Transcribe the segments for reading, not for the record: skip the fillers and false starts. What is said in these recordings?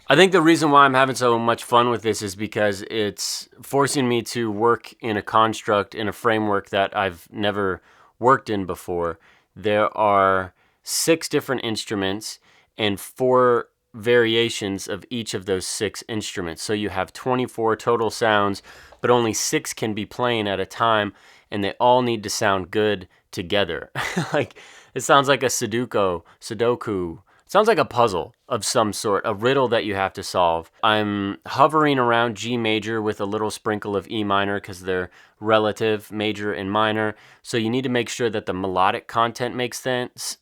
I think the reason why I'm having so much fun with this is because it's forcing me to work in a construct, in a framework that I've never worked in before. There are 6 different instruments and 4 variations of each of those 6 instruments. So you have 24 total sounds, but only 6 can be playing at a time, and they all need to sound good together. Like, it sounds like a Sudoku. It sounds like a puzzle of some sort, a riddle that you have to solve. I'm hovering around G major with a little sprinkle of E minor because they're relative, major and minor. So you need to make sure that the melodic content makes sense.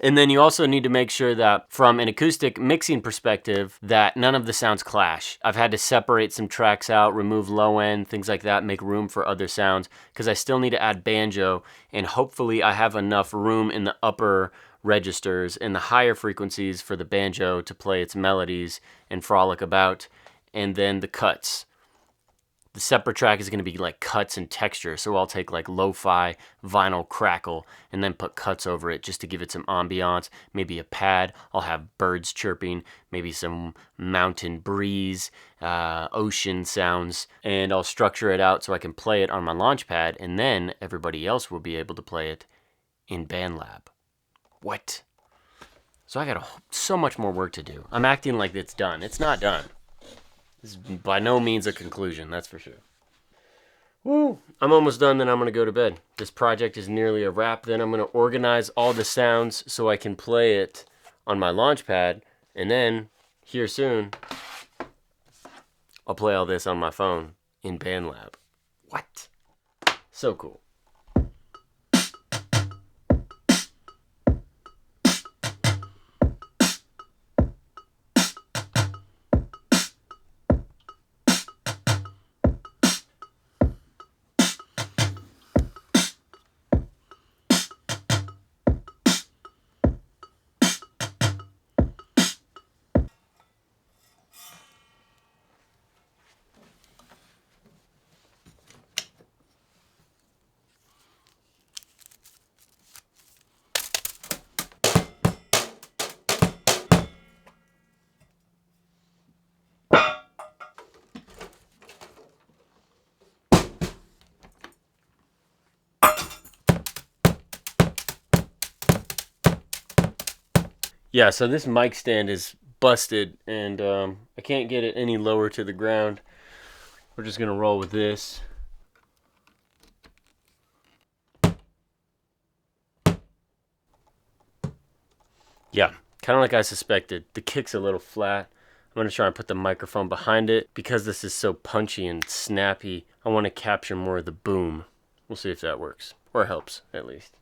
And then you also need to make sure that from an acoustic mixing perspective that none of the sounds clash. I've had to separate some tracks out, remove low end, things like that, make room for other sounds because I still need to add banjo, and hopefully I have enough room in the upper registers and the higher frequencies for the banjo to play its melodies and frolic about. And then the cuts. The separate track is going to be like cuts and texture. So I'll take like lo-fi vinyl crackle and then put cuts over it just to give it some ambiance. Maybe a pad. I'll have birds chirping, maybe some mountain breeze, ocean sounds, and I'll structure it out so I can play it on my launch pad, and then everybody else will be able to play it in BandLab. What? So I got so much more work to do. I'm acting like it's done. It's not done. This is by no means a conclusion, that's for sure. Woo! I'm almost done, then I'm going to go to bed. This project is nearly a wrap. Then I'm going to organize all the sounds so I can play it on my launch pad. And then, here soon, I'll play all this on my phone in BandLab. What? So cool. Yeah, so this mic stand is busted, and I can't get it any lower to the ground. We're just going to roll with this. Yeah, kind of like I suspected. The kick's a little flat. I'm going to try and put the microphone behind it. Because this is so punchy and snappy, I want to capture more of the boom. We'll see if that works, or helps, at least.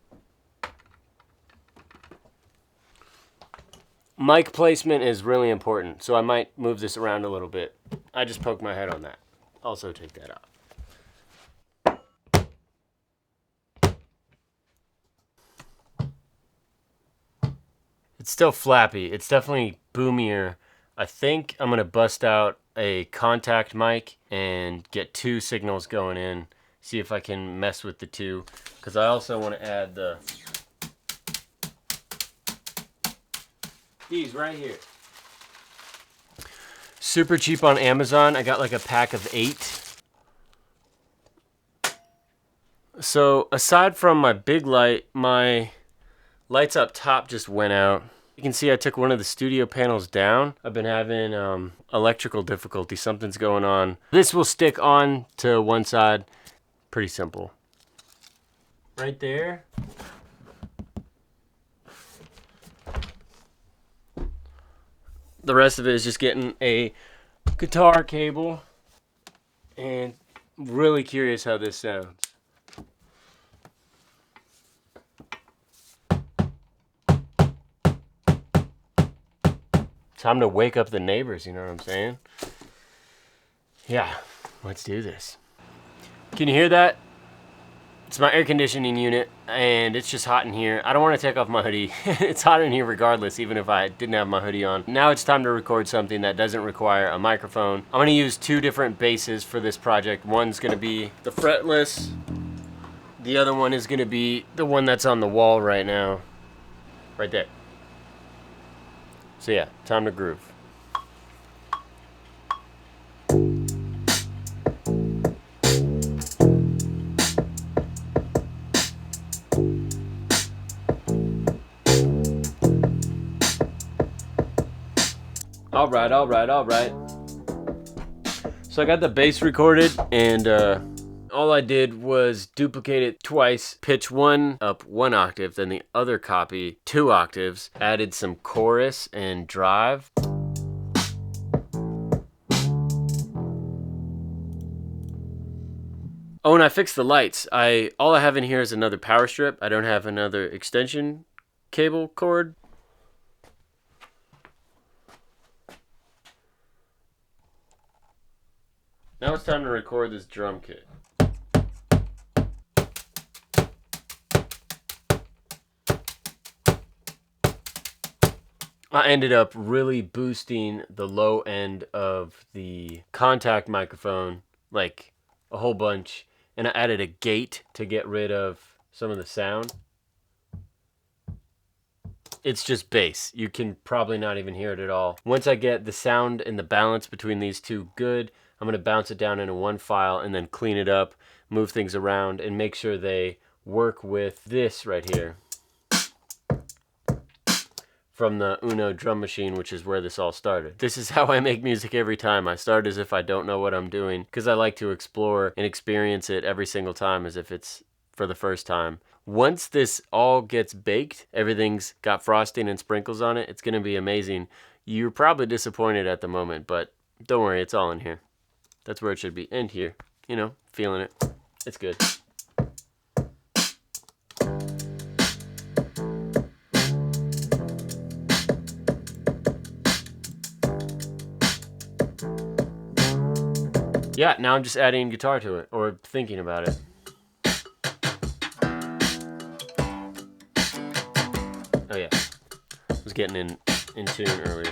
Mic placement is really important, so I might move this around a little bit. I just poked my head on that. Also take that out. It's still flappy. It's definitely boomier. I think I'm going to bust out a contact mic and get 2 signals going in. See if I can mess with the 2. Because I also want to add these right here. Super cheap on Amazon. I got like a pack of 8. So aside from my big light, my lights up top just went out. You can see I took one of the studio panels down. I've been having electrical difficulty. Something's going on. This will stick on to one side. Pretty simple. Right there. The rest of it is just getting a guitar cable, and really curious how this sounds. Time to wake up the neighbors, you know what I'm saying? Yeah, let's do this. Can you hear that? It's my air conditioning unit, and it's just hot in here. I don't want to take off my hoodie. It's hot in here regardless, even if I didn't have my hoodie on. Now it's time to record something that doesn't require a microphone. I'm going to use 2 different basses for this project. One's going to be the fretless. The other one is going to be the one that's on the wall right now. Right there. So yeah, time to groove. All right, all right, all right. So I got the bass recorded, and all I did was duplicate it twice, pitch one up 1 octave, then the other copy 2 octaves, added some chorus and drive. Oh, and I fixed the lights. All I have in here is another power strip. I don't have another extension cable cord. Now it's time to record this drum kit. I ended up really boosting the low end of the contact microphone, like a whole bunch, and I added a gate to get rid of some of the sound. It's just bass. You can probably not even hear it at all. Once I get the sound and the balance between these two good, I'm gonna bounce it down into one file and then clean it up, move things around, and make sure they work with this right here from the Uno drum machine, which is where this all started. This is how I make music every time. I start as if I don't know what I'm doing, because I like to explore and experience it every single time as if it's for the first time. Once this all gets baked, everything's got frosting and sprinkles on it, it's gonna be amazing. You're probably disappointed at the moment, but don't worry, it's all in here. That's where it should be, and here. You know, feeling it. It's good. Yeah, now I'm just adding guitar to it, or thinking about it. Oh yeah, I was getting in tune earlier.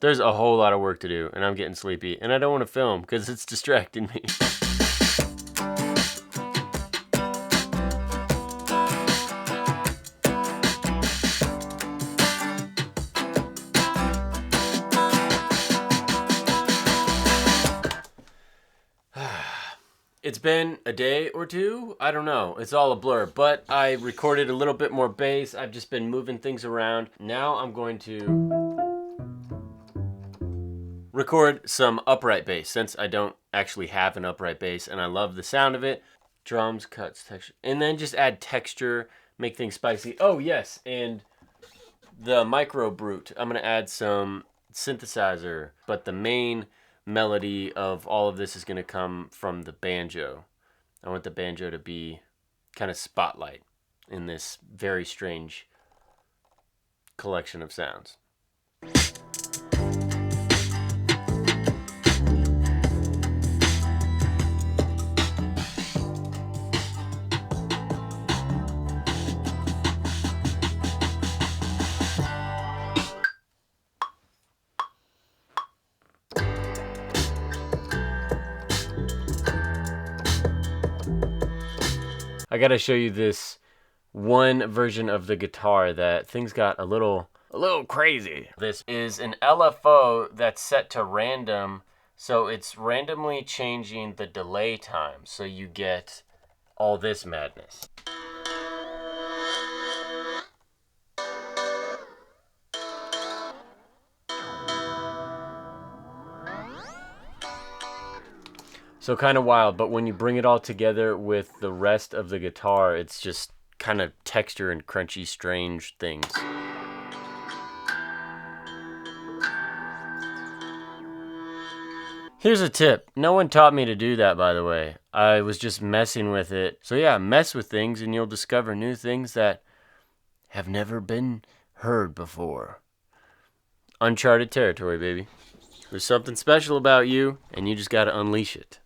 There's a whole lot of work to do, and I'm getting sleepy, and I don't want to film because it's distracting me. It's been a day or two. I don't know. It's all a blur. But I recorded a little bit more bass. I've just been moving things around. Now I'm going to record some upright bass, since I don't actually have an upright bass and I love the sound of it. Drums, cuts, texture. And then just add texture, make things spicy. Oh, yes. And the micro brute. I'm going to add some synthesizer. But the main melody of all of this is going to come from the banjo. I want the banjo to be kind of spotlight in this very strange collection of sounds. I gotta show you this one version of the guitar that things got a little crazy. This is an LFO that's set to random, so it's randomly changing the delay time, so you get all this madness. So kind of wild, but when you bring it all together with the rest of the guitar, it's just kind of texture and crunchy, strange things. Here's a tip. No one taught me to do that, by the way. I was just messing with it. So yeah, mess with things and you'll discover new things that have never been heard before. Uncharted territory, baby. There's something special about you, and you just gotta unleash it.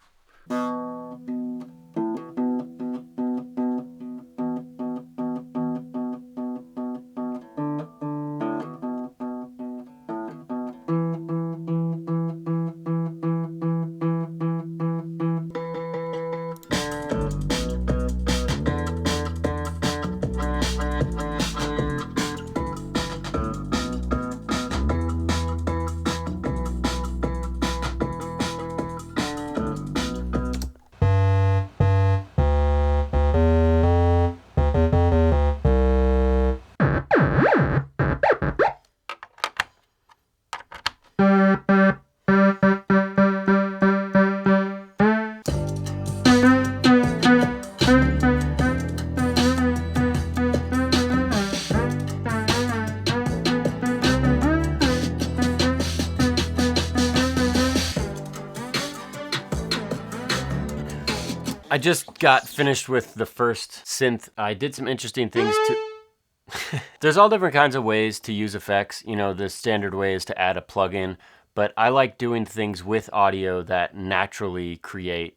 I just got finished with the first synth. I did some interesting things to... There's all different kinds of ways to use effects. You know, the standard way is to add a plugin, but I like doing things with audio that naturally create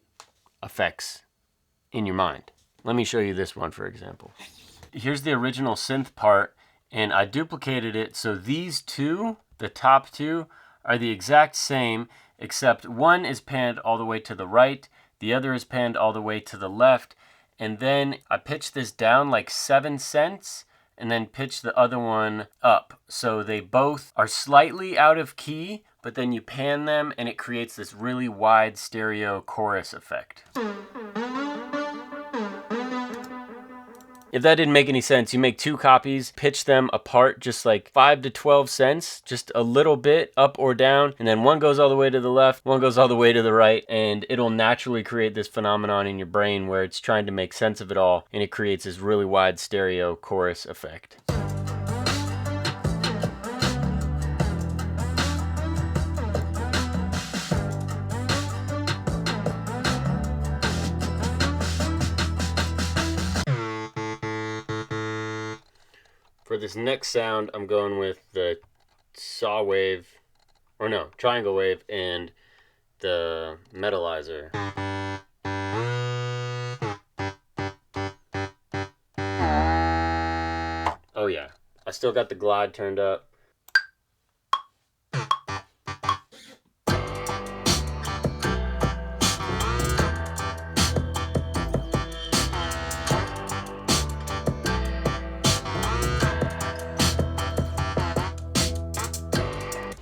effects in your mind. Let me show you this one, for example. Here's the original synth part, and I duplicated it so these two, the top two, are the exact same, except one is panned all the way to the right, the other is panned all the way to the left, and then I pitched this down like 7 cents, and then pitched the other one up. So they both are slightly out of key, but then you pan them and it creates this really wide stereo chorus effect. If that didn't make any sense, you make 2 copies, pitch them apart just like 5 to 12 cents, just a little bit up or down, and then one goes all the way to the left, one goes all the way to the right, and it'll naturally create this phenomenon in your brain where it's trying to make sense of it all, and it creates this really wide stereo chorus effect. For this next sound, I'm going with the saw wave, or no, triangle wave, and the metalizer. Oh yeah, I still got the glide turned up.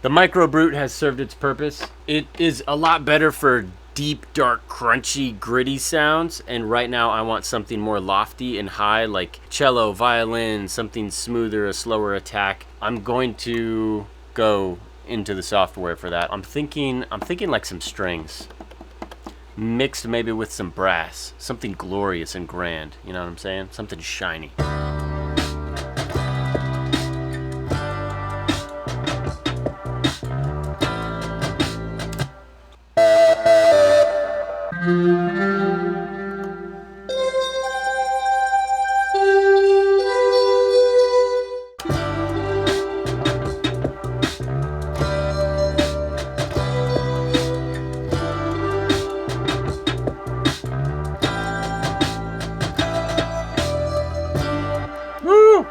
The Micro Brute has served its purpose. It is a lot better for deep, dark, crunchy, gritty sounds, and right now I want something more lofty and high, like cello, violin, something smoother, a slower attack. I'm going to go into the software for that. I'm thinking like some strings, mixed maybe with some brass, something glorious and grand, you know what I'm saying? Something shiny.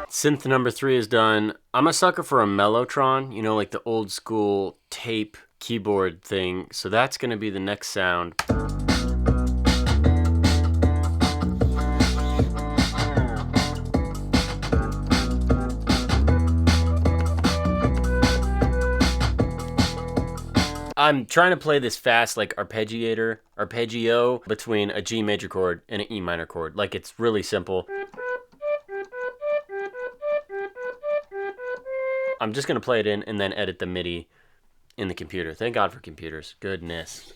Synth number 3 is done. I'm a sucker for a mellotron, you know, like the old school tape keyboard thing. So that's gonna be the next sound. I'm trying to play this fast, like arpeggio between a G major chord and an E minor chord. Like, it's really simple. I'm just gonna play it in and then edit the MIDI in the computer. Thank God for computers. Goodness.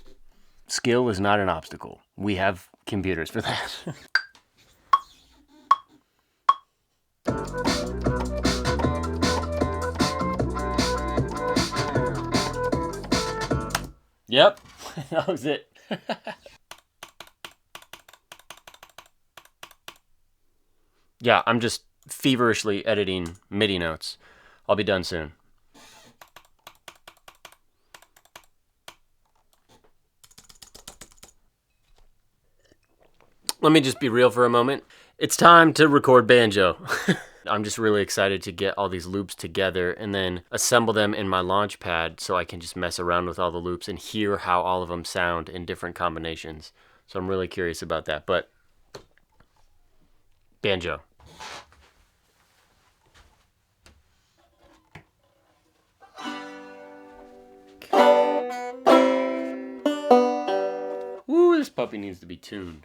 Skill is not an obstacle. We have computers for that. Yep, that was it. Yeah, I'm just feverishly editing MIDI notes. I'll be done soon. Let me just be real for a moment. It's time to record banjo. I'm just really excited to get all these loops together and then assemble them in my Launchpad so I can just mess around with all the loops and hear how all of them sound in different combinations. So I'm really curious about that, but banjo. Ooh, this puppy needs to be tuned.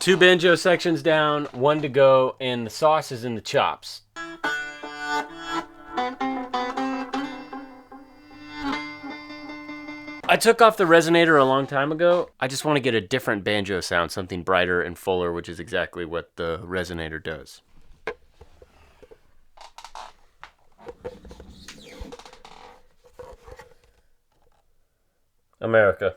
Two banjo sections down, one to go, and the sauce is in the chops. I took off the resonator a long time ago. I just want to get a different banjo sound, something brighter and fuller, which is exactly what the resonator does. America.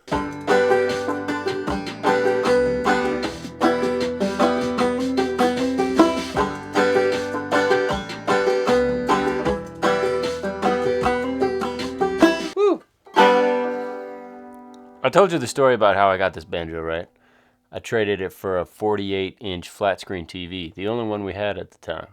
Woo! I told you the story about how I got this banjo, right? I traded it for a 48-inch flat screen TV, the only one we had at the time.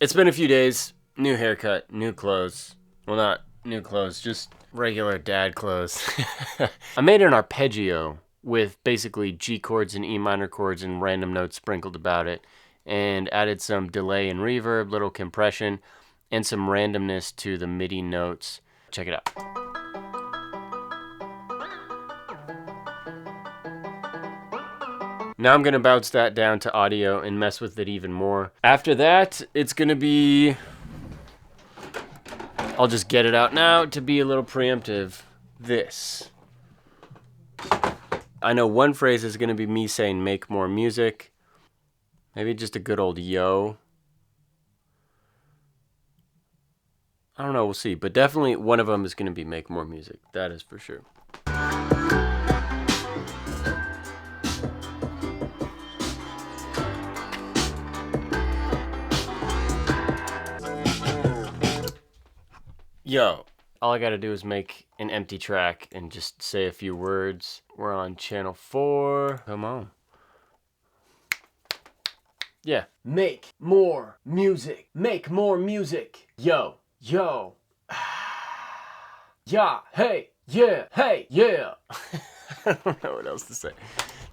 It's been a few days, new haircut, new clothes. Well, not new clothes, just regular dad clothes. I made an arpeggio with basically G chords and E minor chords and random notes sprinkled about it, and added some delay and reverb, little compression, and some randomness to the MIDI notes. Check it out. Now I'm gonna bounce that down to audio and mess with it even more. After that, it's gonna be, I'll just get it out now to be a little preemptive. This. I know one phrase is gonna be me saying make more music. Maybe just a good old yo. I don't know, we'll see. But definitely one of them is gonna be make more music. That is for sure. Yo, all I gotta do is make an empty track and just say a few words. We're on channel 4. Come on. Yeah. Make more music. Make more music. Yo. Yo. Yeah. Hey. Yeah. Hey. Yeah. I don't know what else to say.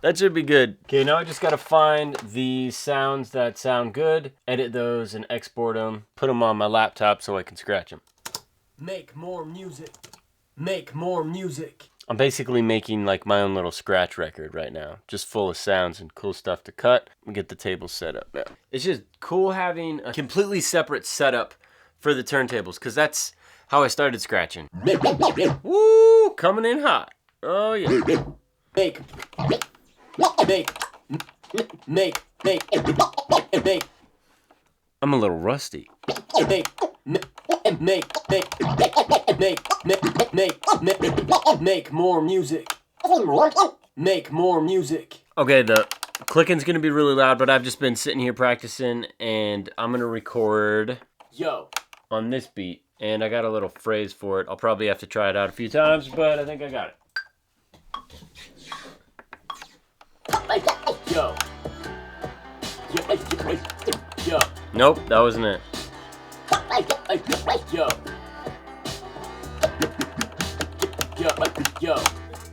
That should be good. Okay, now I just gotta find the sounds that sound good, edit those and export them, put them on my laptop so I can scratch them. Make more music. Make more music. I'm basically making like my own little scratch record right now, just full of sounds and cool stuff to cut. We get the table set up now. It's just cool having a completely separate setup for the turntables, because that's how I started scratching. Woo! Coming in hot. Oh yeah. Make. I'm a little rusty. Make more music. Make more music. Okay, the clicking's gonna be really loud, but I've just been sitting here practicing, and I'm gonna record yo on this beat, and I got a little phrase for it. I'll probably have to try it out a few times, but I think I got it. Yo. Yo. Nope, that wasn't it. Yo. Yo.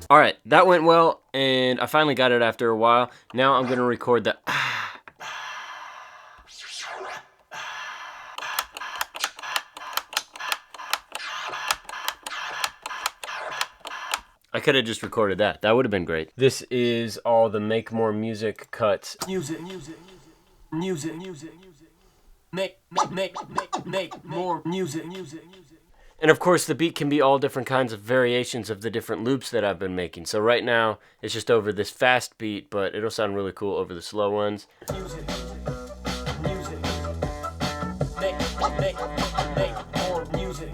All right, that went well, and I finally got it after a while. Now I'm gonna record the I could have just recorded that. That would have been great. This is all the make more music cuts. Music. Make more music. And of course, the beat can be all different kinds of variations of the different loops that I've been making. So right now, it's just over this fast beat, but it'll sound really cool over the slow ones. Music. Make more music.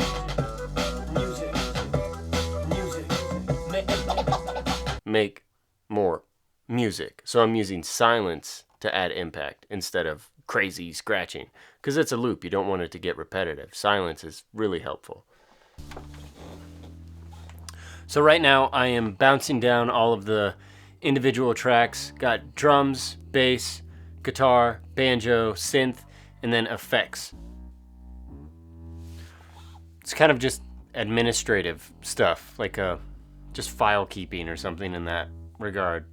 Make more music. So I'm using silence to add impact instead of crazy scratching, because it's a loop. You don't want it to get repetitive. Silence is really helpful. So right now I am bouncing down all of the individual tracks. Got drums, bass, guitar, banjo, synth, and then effects. It's kind of just administrative stuff, like just file keeping or something in that regard.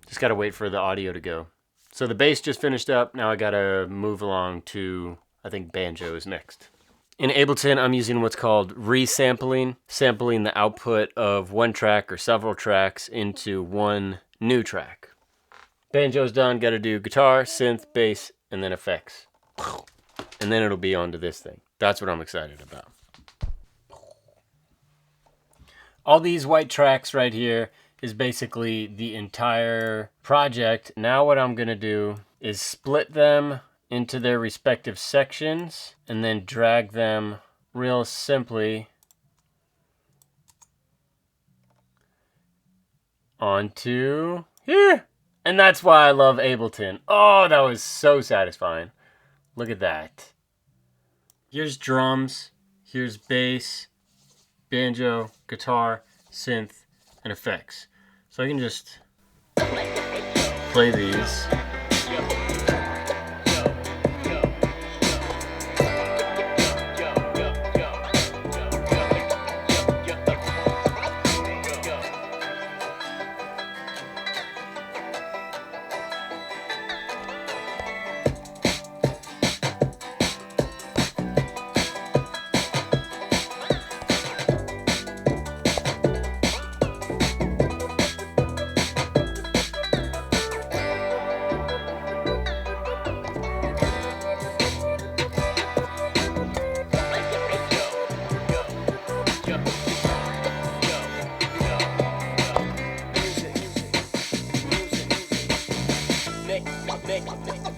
Just gotta wait for the audio to go. So the bass just finished up. Now I gotta move along to, I think banjo is next. In Ableton, I'm using what's called resampling, sampling the output of one track or several tracks into one new track. Banjo's done, gotta do guitar, synth, bass, and then effects. And then it'll be onto this thing. That's what I'm excited about. All these white tracks right here is basically the entire project. Now what I'm gonna do is split them into their respective sections and then drag them real simply onto here. And that's why I love Ableton. Oh, that was so satisfying. Look at that. Here's drums, here's bass, banjo, guitar, synth, and effects. So I can just play these.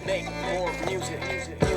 Make more music.